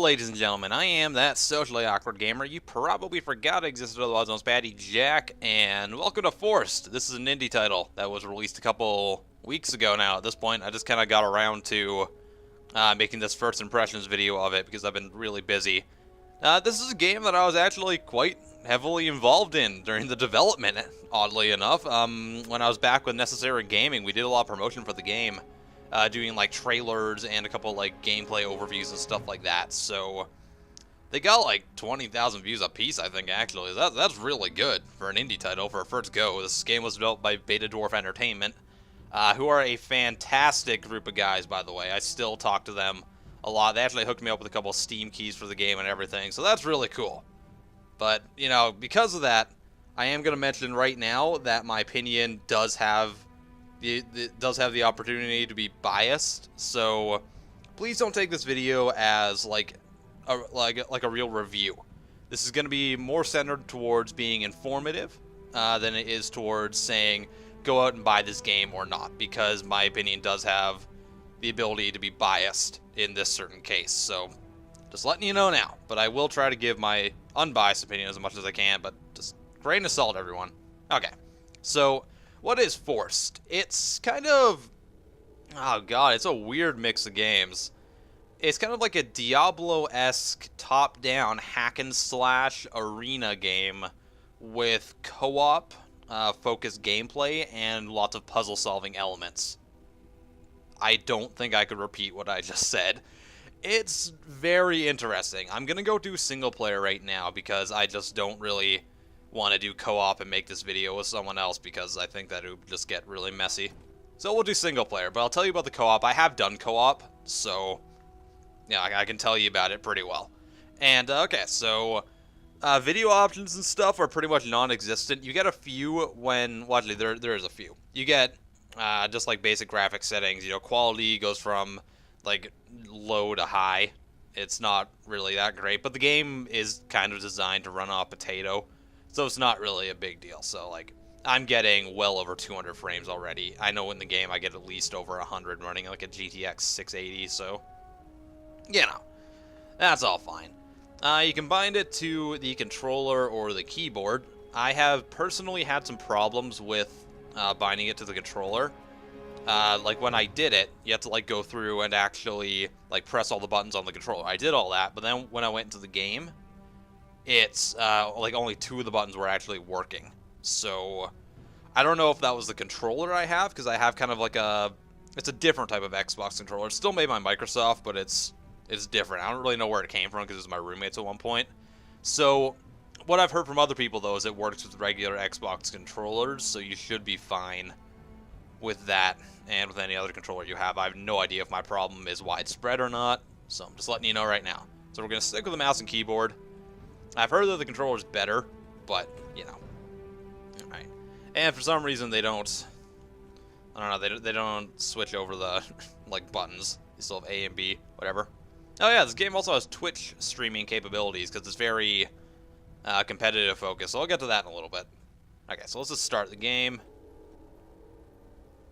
ladies and gentlemen, I am that socially awkward gamer you probably forgot existed, otherwise known as Patty Jack, and welcome to Forced. This is an indie title that was released a couple weeks ago now. At this point, I just kind of got around to making this first impressions video of it because I've been really busy. This is a game that I was actually quite heavily involved in during the development, oddly enough. When I was back with Necessary Gaming, we did a lot of promotion for the game. Doing like trailers and a couple like gameplay overviews and stuff like that. So they got like 20,000 views a piece, I think. Actually, that's really good for an indie title for a first go. This game was developed by Beta Dwarf Entertainment, who are a fantastic group of guys, by the way. I still talk to them a lot. They actually hooked me up with a couple Steam keys for the game and everything, so that's really cool. But you know, because of that, I am going to mention right now that my opinion does have the opportunity to be biased, so please don't take this video as like a real review. This is going to be more centered towards being informative than it is towards saying go out and buy this game or not, because my opinion does have the ability to be biased in this certain case. So just letting you know now, but I will try to give my unbiased opinion as much as I can, but just grain of salt, everyone. Okay, so what is Forced? It's kind of, oh god, it's a weird mix of games. It's kind of like a Diablo-esque top-down hack-and-slash arena game with co-op focused gameplay and lots of puzzle-solving elements. I don't think I could repeat what I just said. It's very interesting. I'm gonna go do single player right now because I just don't really want to do co-op and make this video with someone else because I think that it would just get really messy. So we'll do single player, but I'll tell you about the co-op. I have done co-op, so yeah, I can tell you about it pretty well. And okay, so video options and stuff are pretty much non-existent. You get a few when, well, actually there is a few. You get just like basic graphic settings. You know, quality goes from like low to high. It's not really that great, but the game is kind of designed to run off potato. So it's not really a big deal. So like I'm getting well over 200 frames already. I know in the game I get at least over 100 running like a GTX 680. So you know, that's all fine. You can bind it to the controller or the keyboard. I have personally had some problems with binding it to the controller. Like when I did it, you have to like go through and actually like press all the buttons on the controller. I did all that, but then when I went into the game, it's like only 2 of the buttons were actually working. So I don't know if that was the controller I have, because I have kind of like it's a different type of Xbox controller. It's still made by Microsoft, but it's different. I don't really know where it came from because it was my roommates at one point. So what I've heard from other people though is it works with regular Xbox controllers, so you should be fine with that and with any other controller you have. I have no idea if my problem is widespread or not, so I'm just letting you know right now. So we're going to stick with the mouse and keyboard. I've heard that the controller's better, but, you know. Alright. And for some reason they don't, I don't know, they don't switch over the, like, buttons. They still have A and B, whatever. Oh yeah, this game also has Twitch streaming capabilities, because it's very competitive focused, so I'll get to that in a little bit. Okay, so let's just start the game.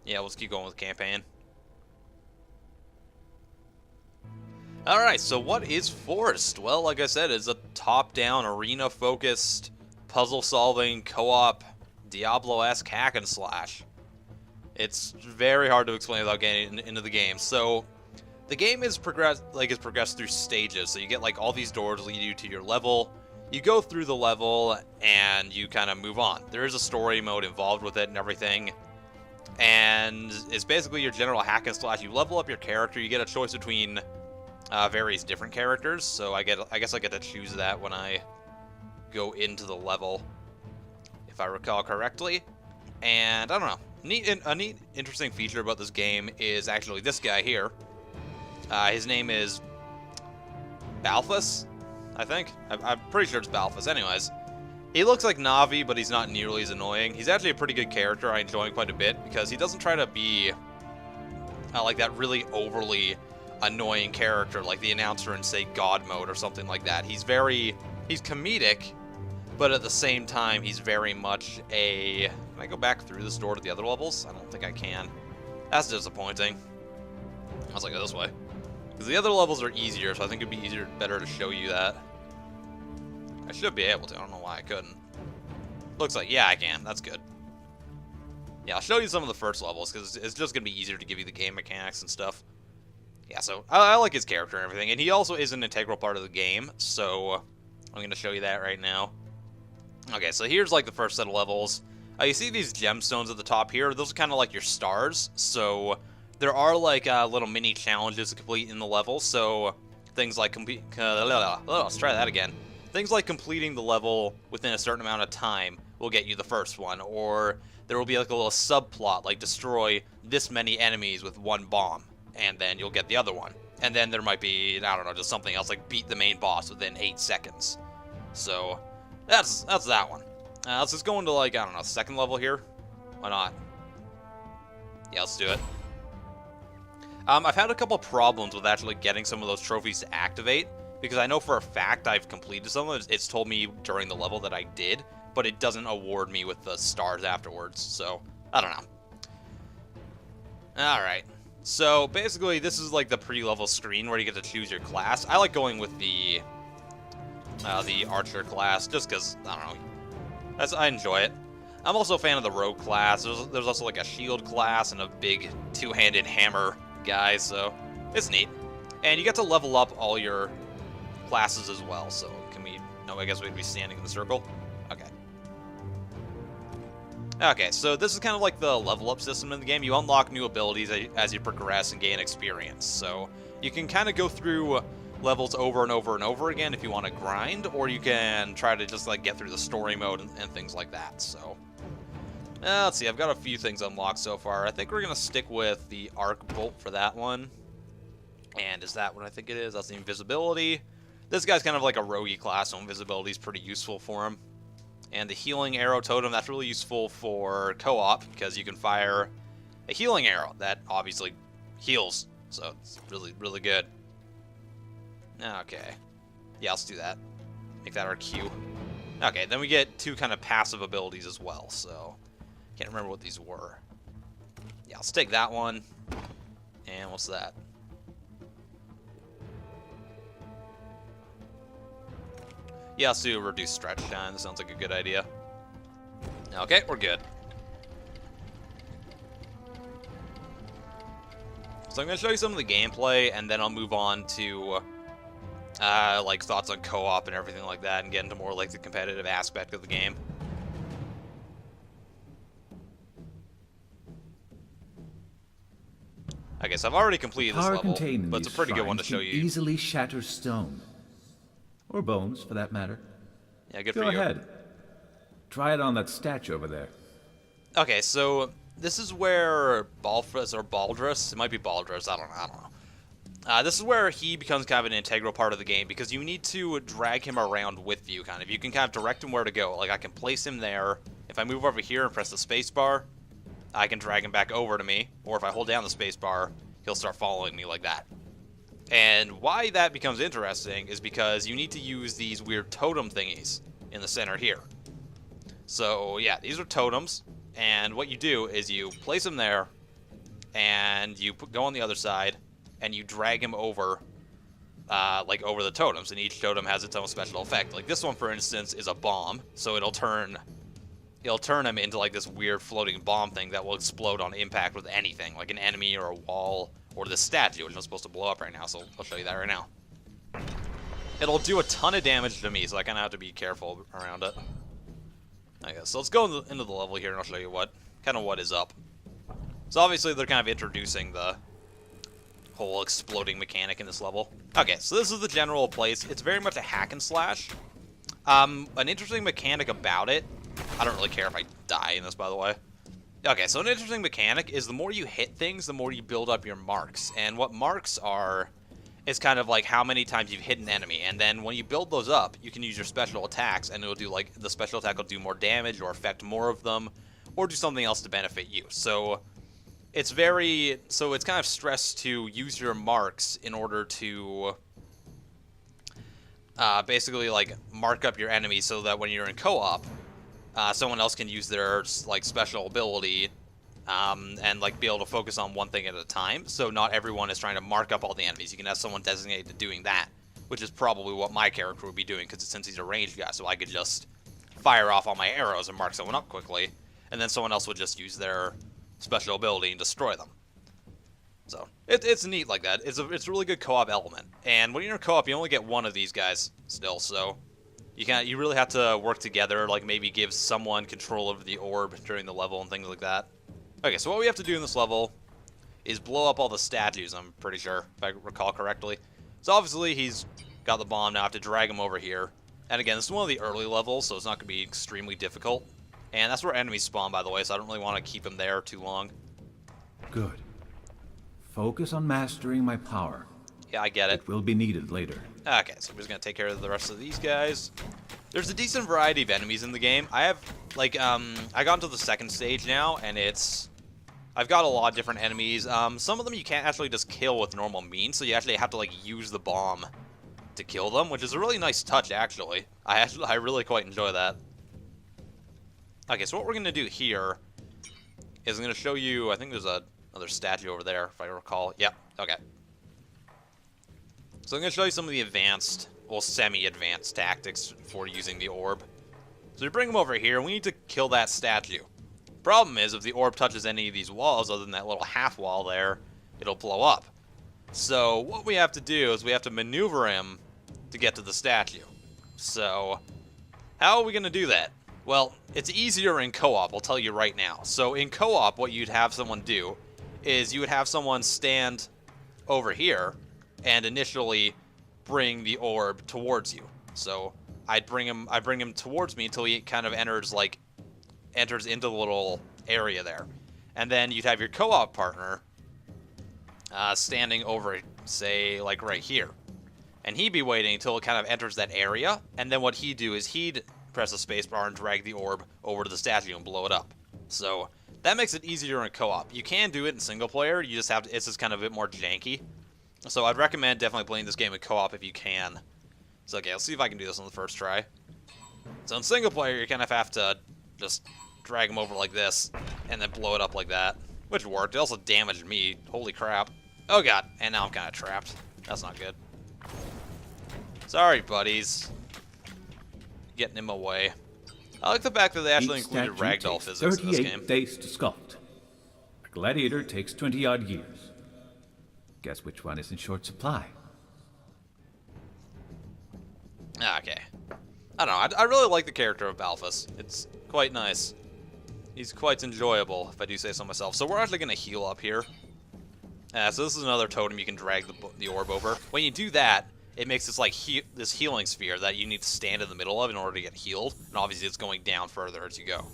Yeah, let's keep going with the campaign. Alright, so what is Forced? Well, like I said, it's a top-down, arena-focused, puzzle-solving, co-op, Diablo-esque hack-and-slash. It's very hard to explain without getting into the game. So, the game is progressed through stages. So you get like all these doors lead you to your level. You go through the level, and you kind of move on. There is a story mode involved with it and everything. And it's basically your general hack-and-slash. You level up your character. You get a choice between various different characters, so I guess I get to choose that when I go into the level, if I recall correctly. And I don't know, a neat, interesting feature about this game is actually this guy here. His name is Balfus, I think. I'm pretty sure it's Balfus. Anyways, he looks like Navi, but he's not nearly as annoying. He's actually a pretty good character. I enjoy him quite a bit because he doesn't try to be like that really overly annoying character like the announcer in, say, God Mode or something like that. He's comedic, but at the same time, he's very much a... Can I go back through this door to the other levels? I don't think I can. That's disappointing. Let's go this way. Because the other levels are easier, so I think it'd be better to show you that. I should be able to. I don't know why I couldn't. Looks like, yeah, I can. That's good. Yeah, I'll show you some of the first levels, because it's just going to be easier to give you the game mechanics and stuff. Yeah, so I like his character and everything, and he also is an integral part of the game, so I'm going to show you that right now. Okay, so here's like the first set of levels. You see these gemstones at the top here? Those are kind of like your stars, so there are like little mini challenges to complete in the level, so things like let's try that again. Things like completing the level within a certain amount of time will get you the first one, or there will be like a little subplot, like destroy this many enemies with one bomb, and then you'll get the other one. And then there might be, I don't know, just something else, like beat the main boss within 8 seconds. So, that's that one. Let's just go into, like, I don't know, second level here. Why not? Yeah, let's do it. I've had a couple problems with actually getting some of those trophies to activate, because I know for a fact I've completed some of them. It's told me during the level that I did, but it doesn't award me with the stars afterwards, so I don't know. Alright, so basically this is like the pre-level screen where you get to choose your class. I like going with the archer class, just because, I don't know, I enjoy it. I'm also a fan of the rogue class. There's also like a shield class and a big two-handed hammer guy, so it's neat. And you get to level up all your classes as well, so can we... No, I guess we'd be standing in the circle. Okay. Okay, so this is kind of like the level up system in the game. You unlock new abilities as you progress and gain experience, so you can kind of go through levels over and over and over again if you want to grind, or you can try to just like get through the story mode and things like that. So let's see, I've got a few things unlocked so far. I think we're gonna stick with the arc bolt for that one. And is that what I think it is? That's the invisibility. This guy's kind of like a roguey class, so invisibility is pretty useful for him. And the healing arrow totem, that's really useful for co-op, because you can fire a healing arrow that obviously heals, so it's really, really good. Okay. Yeah, let's do that. Make that our Q. Okay, then we get 2 kind of passive abilities as well, so can't remember what these were. Yeah, let's take that one. And what's that? Yeah, let's do reduce stretch time. That sounds like a good idea. Okay, we're good. So I'm going to show you some of the gameplay, and then I'll move on to like thoughts on co-op and everything like that, and get into more like the competitive aspect of the game. Okay, so I've already completed this level, but it's a pretty good one to show you. Easily shatter stone. Or bones, for that matter. Yeah, good for you. Go ahead. Try it on that statue over there. Okay, so this is where Balfus or Baldrus, it might be Baldrus, I don't know. This is where he becomes kind of an integral part of the game, because you need to drag him around with you, kind of. You can kind of direct him where to go. Like, I can place him there. If I move over here and press the spacebar, I can drag him back over to me. Or if I hold down the spacebar, he'll start following me like that. And why that becomes interesting is because you need to use these weird totem thingies in the center here. So, yeah, these are totems. And what you do is you place them there, and you go on the other side, and you drag him over, like over the totems, and each totem has its own special effect. Like this one, for instance, is a bomb, so it'll turn him into like this weird floating bomb thing that will explode on impact with anything, like an enemy or a wall or the statue, which is supposed to blow up right now. So I'll show you that right now. It'll do a ton of damage to me, so I kind of have to be careful around it. Okay, so let's go into the level here, and I'll show you what is up. So obviously they're kind of introducing the whole exploding mechanic in this level. Okay, so this is the general place. It's very much a hack and slash. An interesting mechanic about it, I don't really care if I die in this, by the way. Okay, so an interesting mechanic is the more you hit things, the more you build up your marks. And what marks are is kind of like how many times you've hit an enemy. And then when you build those up, you can use your special attacks, and it'll do like, the special attack will do more damage or affect more of them, or do something else to benefit you. So it's kind of stressed to use your marks in order to basically like mark up your enemies so that when you're in co-op, someone else can use their like special ability and like be able to focus on one thing at a time. So not everyone is trying to mark up all the enemies. You can have someone designated to doing that, which is probably what my character would be doing, because since he's a ranged guy, so I could just fire off all my arrows and mark someone up quickly, and then someone else would just use their special ability and destroy them. So it's neat like that. It's a really good co-op element. And when you're in co-op, you only get one of these guys still, so you really have to work together. Like maybe give someone control over the orb during the level and things like that. Okay, so what we have to do in this level is blow up all the statues. I'm pretty sure, if I recall correctly. So obviously he's got the bomb now. I have to drag him over here. And again, this is one of the early levels, so it's not going to be extremely difficult. And that's where enemies spawn, by the way, so I don't really want to keep him there too long. Good. Focus on mastering my power. Yeah, I get it. It will be needed later. Okay, so we're just going to take care of the rest of these guys. There's a decent variety of enemies in the game. I have, like, I got into the second stage now, and I've got a lot of different enemies. Some of them you can't actually just kill with normal means, so you actually have to, like, use the bomb to kill them, which is a really nice touch, actually. I really quite enjoy that. Okay, so what we're going to do here is I'm going to show you, I think there's another statue over there, if I recall. Yeah, okay. So I'm going to show you some of the advanced, well, semi-advanced tactics for using the orb. So we bring them over here, and we need to kill that statue. Problem is, if the orb touches any of these walls, other than that little half wall there, it'll blow up. So what we have to do is we have to maneuver him to get to the statue. So how are we going to do that? Well, it's easier in co-op, I'll tell you right now. So in co-op, what you'd have someone do is you would have someone stand over here and initially bring the orb towards you. So I'd bring him towards me until he kind of enters into the little area there. And then you'd have your co-op partner standing over, say, like right here. And he'd be waiting until it kind of enters that area, and then what he'd do is he'd press the spacebar and drag the orb over to the statue and blow it up. So that makes it easier in co-op. You can do it in single player, you just have to, it's just kind of a bit more janky. So I'd recommend definitely playing this game in co-op if you can. So okay, let's see if I can do this on the first try. So in single player, you kind of have to just drag him over like this, and then blow it up like that, which worked. It also damaged me. Holy crap. Oh god, and now I'm kind of trapped. That's not good. Sorry, buddies. Getting him away. I like the fact that they actually included ragdoll physics in this game. 38 days to sculpt. A gladiator takes 20-odd years. Guess which one is in short supply? Okay. I don't know. I really like the character of Balfus. It's quite nice. He's quite enjoyable, if I do say so myself. So we're actually going to heal up here. So this is another totem you can drag the orb over. When you do that, it makes this like this healing sphere that you need to stand in the middle of in order to get healed. And obviously it's going down further as you go.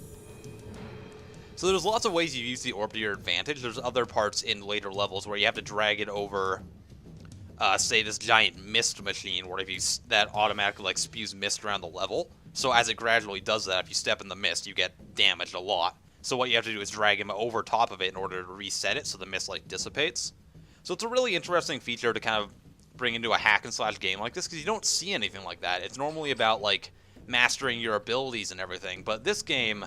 So there's lots of ways you use the orb to your advantage. There's other parts in later levels where you have to drag it over, say, this giant mist machine, where that automatically like spews mist around the level. So as it gradually does that, if you step in the mist, you get damaged a lot. So what you have to do is drag him over top of it in order to reset it so the mist like dissipates. So it's a really interesting feature to kind of bring into a hack and slash game like this, because you don't see anything like that. It's normally about like mastering your abilities and everything, but this game,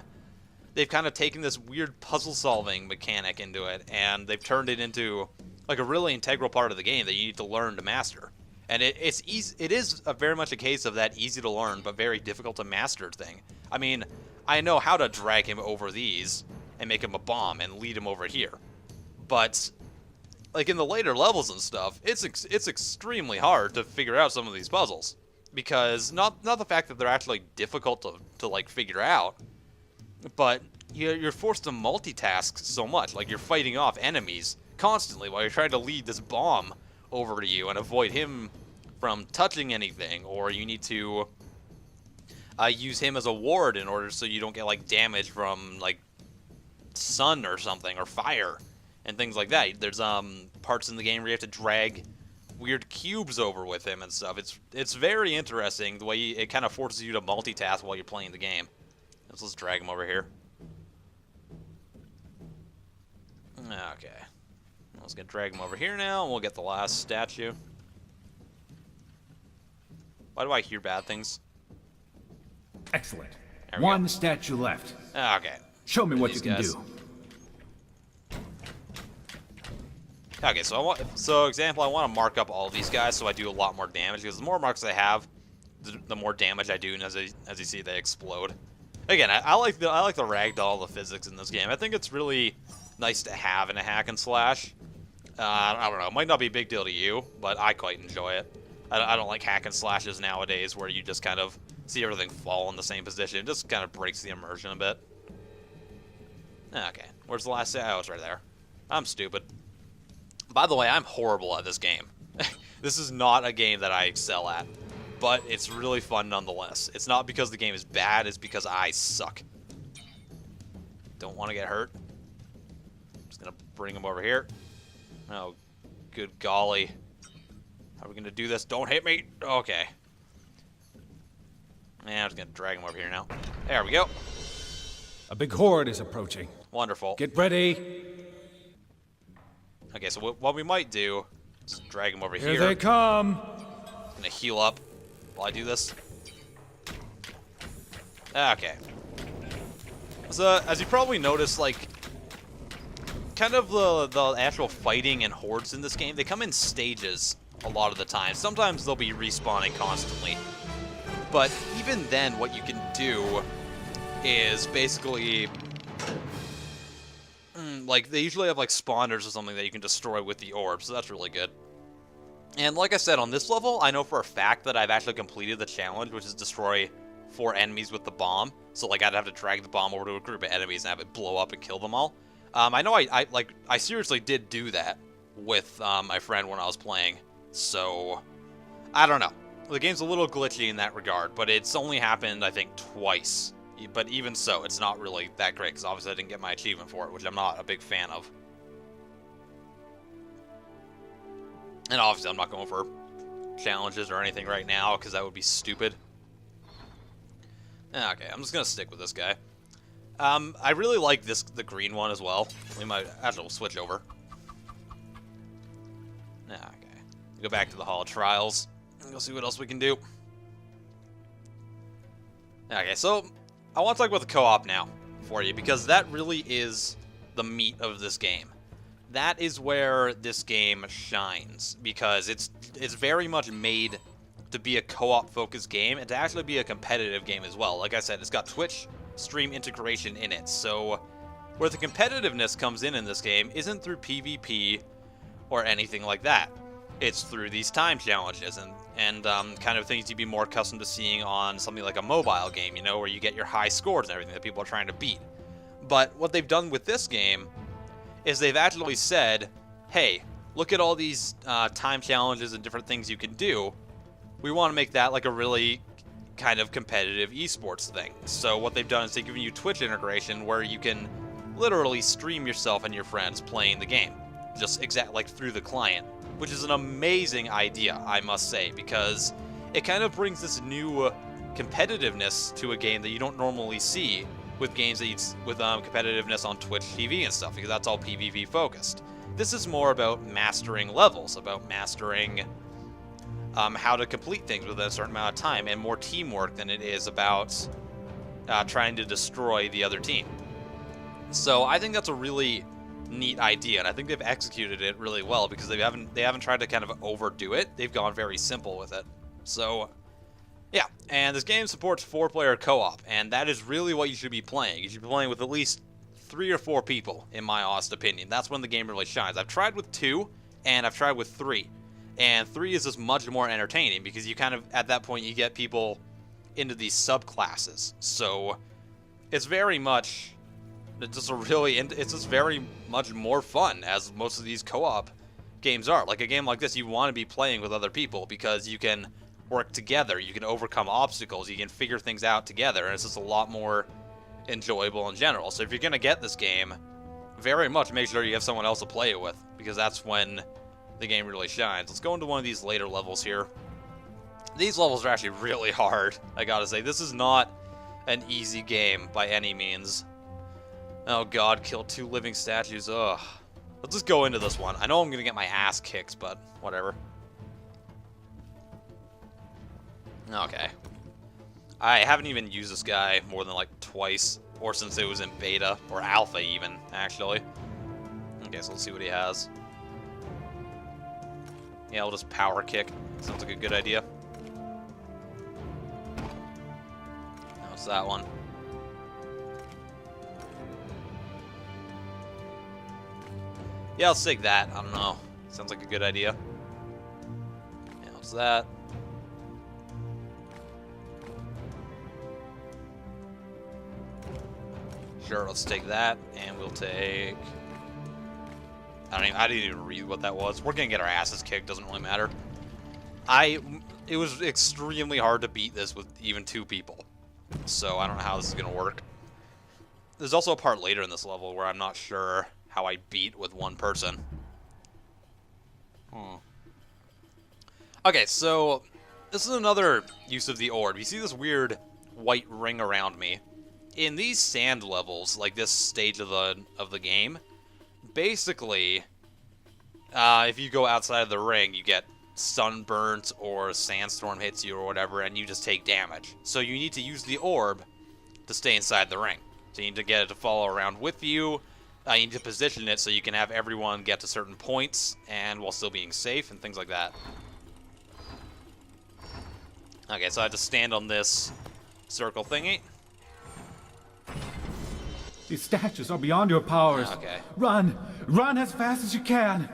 they've kind of taken this weird puzzle solving mechanic into it, and they've turned it into like a really integral part of the game that you need to learn to master. And it is very much a case of that easy to learn but very difficult to master thing. I mean, I know how to drag him over these and make him a bomb and lead him over here, but like in the later levels and stuff, it's extremely hard to figure out some of these puzzles, because not the fact that they're actually difficult to like figure out, but you're forced to multitask so much. Like you're fighting off enemies constantly while you're trying to lead this bomb over to you and avoid him from touching anything, or you need to use him as a ward in order so you don't get like damage from like sun or something, or fire and things like that. There's parts in the game where you have to drag weird cubes over with him and stuff. It's very interesting the way it kind of forces you to multitask while you're playing the game. Let's drag him over here. Okay. Let's get drag him over here now, and we'll get the last statue. Why do I hear bad things? Excellent. One statue left. Okay. Show me what you can do. Okay, so example, I want to mark up all these guys so I do a lot more damage, because the more marks I have, the more damage I do, and as you see, they explode. Again, I like the ragdoll, the physics in this game. I think it's really nice to have in a hack and slash. I don't know, it might not be a big deal to you, but I quite enjoy it. I don't like hack and slashes nowadays where you just kind of see everything fall in the same position. It just kind of breaks the immersion a bit. Okay, where's the last save? Oh, it's right there. I'm stupid. By the way, I'm horrible at this game. This is not a game that I excel at, but it's really fun nonetheless. It's not because the game is bad, it's because I suck. Don't want to get hurt. Just gonna bring him over here. Oh, good golly. How are we gonna do this? Don't hit me! Okay. Man, I'm just gonna drag him over here now. There we go. A big horde is approaching. Wonderful. Get ready. Okay, so what we might do is drag him over here. Here they come. I'm gonna heal up while I do this. Okay. So, as you probably noticed, like, kind of the actual fighting and hordes in this game, they come in stages a lot of the time. Sometimes they'll be respawning constantly. But even then, what you can do is basically, like, they usually have, like, spawners or something that you can destroy with the orb, so that's really good. And like I said, on this level, I know for a fact that I've actually completed the challenge, which is destroy 4 enemies with the bomb. So, like, I'd have to drag the bomb over to a group of enemies and have it blow up and kill them all. I know I seriously did do that with my friend when I was playing, so I don't know. The game's a little glitchy in that regard, but it's only happened, I think, twice. But even so, it's not really that great, because obviously I didn't get my achievement for it, which I'm not a big fan of. And obviously I'm not going for challenges or anything right now, because that would be stupid. Okay, I'm just going to stick with this guy. I really like the green one as well. We might actually switch over. Okay, go back to the Hall of Trials. We'll see what else we can do. Okay, so I want to talk about the co-op now for you, because that really is the meat of this game. That is where this game shines, because it's very much made to be a co-op focused game and to actually be a competitive game as well. Like I said, it's got Twitch stream integration in it, so where the competitiveness comes in this game isn't through PvP or anything like that. It's through these time challenges and kind of things you'd be more accustomed to seeing on something like a mobile game, you know, where you get your high scores and everything that people are trying to beat. But what they've done with this game is they've actually said, hey, look at all these time challenges and different things you can do. We want to make that like a really kind of competitive esports thing. So what they've done is they've given you Twitch integration where you can literally stream yourself and your friends playing the game, just like through the client, which is an amazing idea, I must say, because it kind of brings this new competitiveness to a game that you don't normally see with games that with competitiveness on Twitch TV and stuff, because that's all PvP focused. This is more about mastering levels, about mastering how to complete things within a certain amount of time, and more teamwork than it is about trying to destroy the other team. So I think that's a really neat idea, and I think they've executed it really well, because they haven't tried to kind of overdo it. They've gone very simple with it. So yeah, and this game supports 4-player co-op, and that is really what you should be playing. You should be playing with at least 3 or 4 people, in my honest opinion. That's when the game really shines. I've tried with 2, and I've tried with 3. And 3 is just much more entertaining, because you kind of, at that point, you get people into these subclasses. So it's very much, it's just very much more fun, as most of these co-op games are. Like a game like this, you want to be playing with other people, because you can work together, you can overcome obstacles, you can figure things out together, and it's just a lot more enjoyable in general. So if you're going to get this game, very much make sure you have someone else to play it with, because that's when the game really shines. Let's go into one of these later levels here. These levels are actually really hard, I gotta say. This is not an easy game by any means. Oh god, killed 2 living statues, ugh. Let's just go into this one. I know I'm gonna get my ass kicked, but whatever. Okay. I haven't even used this guy more than like twice, or since it was in beta, or alpha even, actually. Okay, so let's see what he has. Yeah, I'll just power kick. Sounds like a good idea. What's that one? Yeah, I'll take that. I don't know. Sounds like a good idea. Yeah, what's that? Sure, let's take that, and we'll take... I didn't even read what that was. We're gonna get our asses kicked, doesn't really matter. It was extremely hard to beat this with even 2 people. So I don't know how this is gonna work. There's also a part later in this level where I'm not sure how I beat with 1 person. Okay, so this is another use of the orb. You see this weird white ring around me. In these sand levels, like this stage of the game, basically, if you go outside of the ring, you get sunburnt or a sandstorm hits you or whatever, and you just take damage. So you need to use the orb to stay inside the ring. So you need to get it to follow around with you. You need to position it so you can have everyone get to certain points and while still being safe and things like that. Okay, so I have to stand on this circle thingy. These statues are beyond your powers. Okay. Run! Run as fast as you can!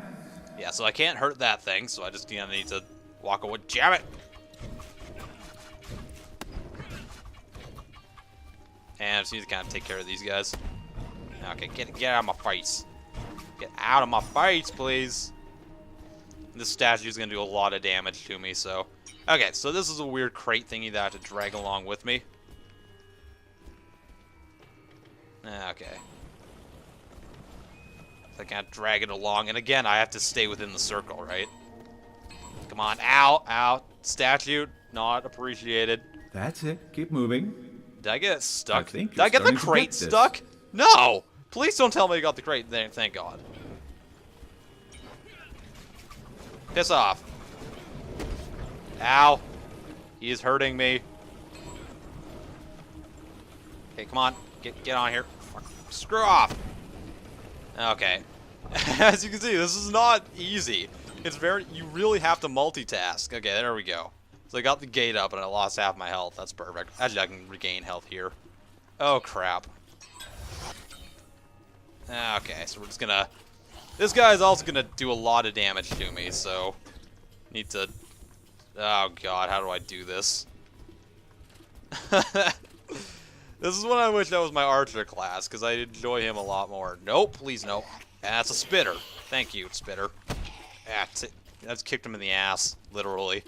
Yeah, so I can't hurt that thing, so I just need to walk away. Jab it! And I just need to kind of take care of these guys. Okay, get out of my face. Get out of my face, please. This statue is going to do a lot of damage to me, so... Okay, so this is a weird crate thingy that I have to drag along with me. Okay. So I can't drag it along, and again, I have to stay within the circle, right? Come on, ow, ow. Statue, not appreciated. That's it. Keep moving. Did I get it stuck? I think Did I get the you're starting to crate get this. stuck? No! Please don't tell me I got the crate there, thank God. Piss off. Ow. He is hurting me. Okay, come on. Get on here. Fuck. Screw off. Okay. As you can see, this is not easy. It's you really have to multitask. Okay, there we go. So I got the gate up and I lost half my health. That's perfect. Actually, I can regain health here. Oh, crap. Okay, so we're just gonna... This guy is also gonna do a lot of damage to me, so... Need to... Oh, God, how do I do this? This is when I wish that was my archer class, because I enjoy him a lot more. Nope, please no. That's a spitter. Thank you, spitter. That's kicked him in the ass, literally.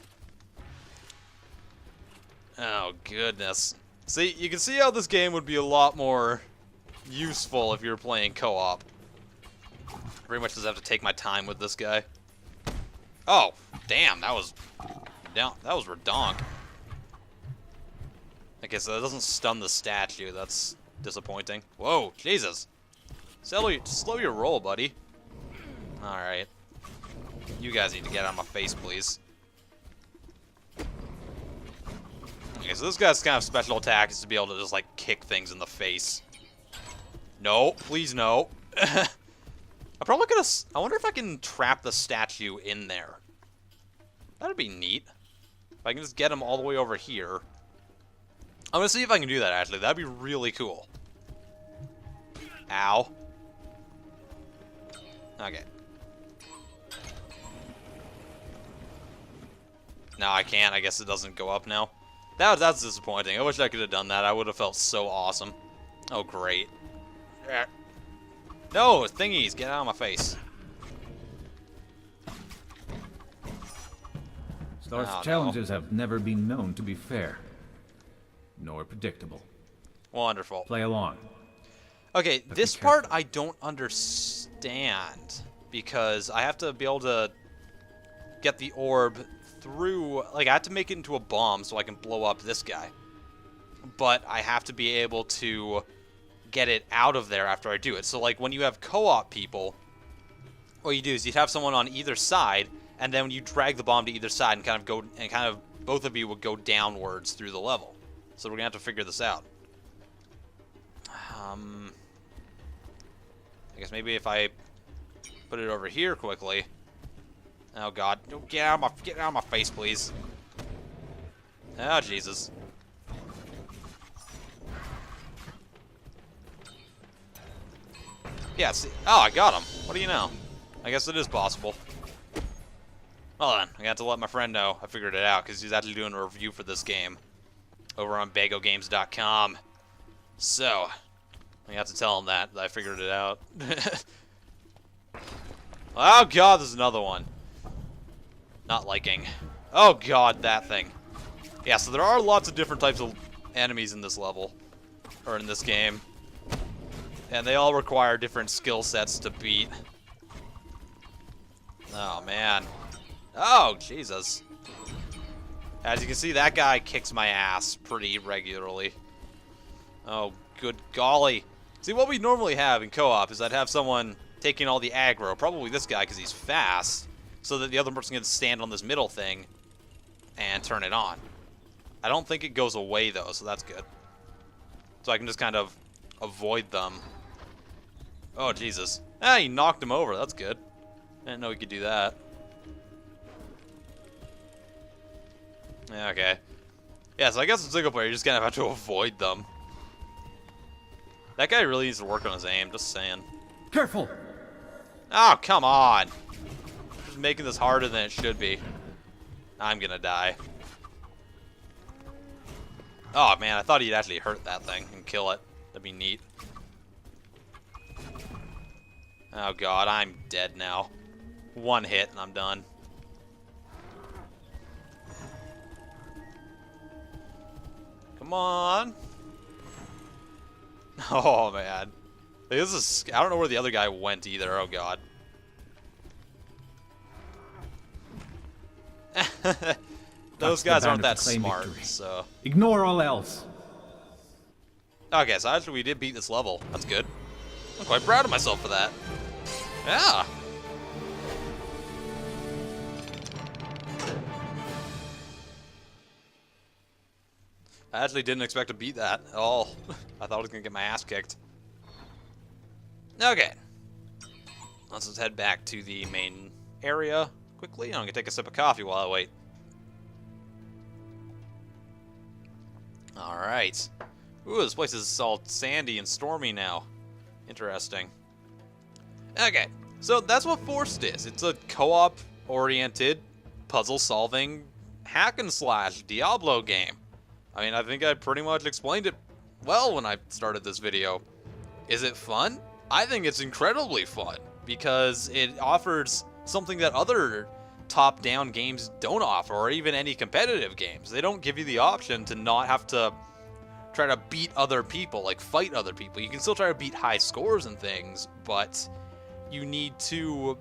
Oh, goodness. See, you can see how this game would be a lot more useful if you were playing co-op. Pretty much just have to take my time with this guy. Oh, damn, that was redonk. Okay, so that doesn't stun the statue. That's disappointing. Whoa, Jesus. Slow your roll, buddy. Alright. You guys need to get out of my face, please. Okay, so this guy's kind of special attack is to be able to just, like, kick things in the face. No, please no. I'm probably gonna... I wonder if I can trap the statue in there. That'd be neat. If I can just get him all the way over here. I'm gonna see if I can do that, actually. That'd be really cool. Ow. Okay. No, I can't. I guess it doesn't go up now. That's disappointing. I wish I could have done that. I would have felt so awesome. Oh, great. No, thingies, get out of my face. Star's Oh, challenges have never been known to be fair, nor predictable. Wonderful. Play along. Okay, But this be part careful. I don't understand because I have to be able to get the orb through, like I have to make it into a bomb so I can blow up this guy. But I have to be able to get it out of there after I do it. So like when you have co-op people, what you do is you have someone on either side, and then when you drag the bomb to either side and kind of both of you would go downwards through the level. So we're gonna have to figure this out. I guess maybe if I put it over here quickly. Oh god. Get out of my face, please. Oh Jesus. Yeah, see. Oh, I got him. What do you know? I guess it is possible. Hold on. I got to let my friend know I figured it out because he's actually doing a review for this game over on Bagogames.com. So, I got to tell him that I figured it out. Oh god, there's another one. Not liking. Oh god, that thing. Yeah, so there are lots of different types of enemies in this level, or in this game. And they all require different skill sets to beat. Oh, man. Oh, Jesus. As you can see, that guy kicks my ass pretty regularly. Oh, good golly. See, what we normally have in co-op is I'd have someone taking all the aggro, probably this guy because he's fast, so that the other person can stand on this middle thing and turn it on. I don't think it goes away, though, so that's good. So I can just kind of avoid them. Oh, Jesus. Ah, he knocked him over. That's good. I didn't know he could do that. Yeah, okay. Yeah, so I guess in single player, you just kind of have to avoid them. That guy really needs to work on his aim, just saying. Careful! Oh, come on! Just making this harder than it should be. I'm gonna die. Oh, man, I thought he'd actually hurt that thing and kill it. That'd be neat. Oh, God, I'm dead now. One hit and I'm done. Come on. Oh, man. This is, I don't know where the other guy went either. Oh, God. Those guys aren't that smart, so... Ignore all else. Okay, so actually we did beat this level. That's good. I'm quite proud of myself for that. Yeah. I actually didn't expect to beat that at all. I thought I was going to get my ass kicked. Okay. Let's just head back to the main area quickly. I'm going to take a sip of coffee while I wait. Alright. Ooh, this place is all sandy and stormy now. Interesting. Okay, so that's what Forced is. It's a co-op oriented puzzle-solving hack-and-slash Diablo game. I mean, I think I pretty much explained it well when I started this video. Is it fun? I think it's incredibly fun because it offers something that other top-down games don't offer, or even any competitive games. They don't give you the option to not have to try to beat other people, like fight other people. You can still try to beat high scores and things, but you need to,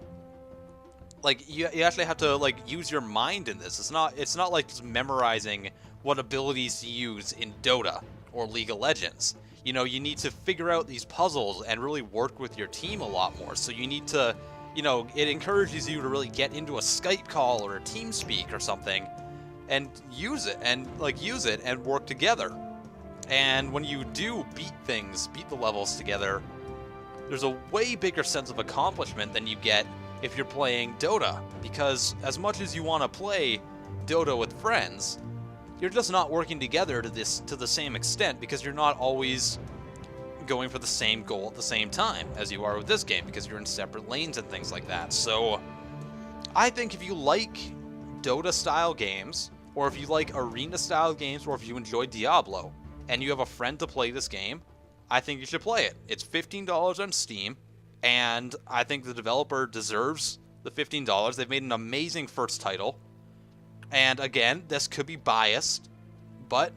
like, you actually have to, like, use your mind in this. It's not like just memorizing what abilities to use in Dota or League of Legends. You know, you need to figure out these puzzles and really work with your team a lot more. So you need to, you know, it encourages you to really get into a Skype call or a TeamSpeak or something and use it and work together. And when you do beat the levels together, there's a way bigger sense of accomplishment than you get if you're playing Dota. Because as much as you want to play Dota with friends, you're just not working together to the same extent because you're not always going for the same goal at the same time as you are with this game because you're in separate lanes and things like that. So I think if you like Dota-style games, or if you like arena-style games, or if you enjoy Diablo, and you have a friend to play this game, I think you should play it. It's $15 on Steam, and I think the developer deserves the $15. They've made an amazing first title. And again, this could be biased, but,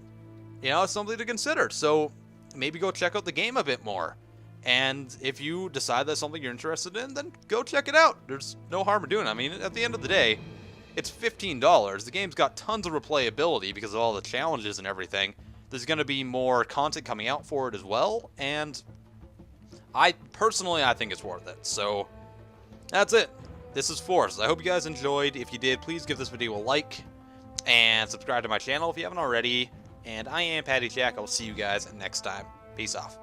you know, it's something to consider. So maybe go check out the game a bit more. And if you decide that's something you're interested in, then go check it out. There's no harm in doing it. I mean, at the end of the day, it's $15. The game's got tons of replayability because of all the challenges and everything. There's going to be more content coming out for it as well, and I think it's worth it. So that's it. This is Force. I hope you guys enjoyed. If you did, please give this video a like and subscribe to my channel if you haven't already. And I am Patty Jack. I will see you guys next time. Peace off.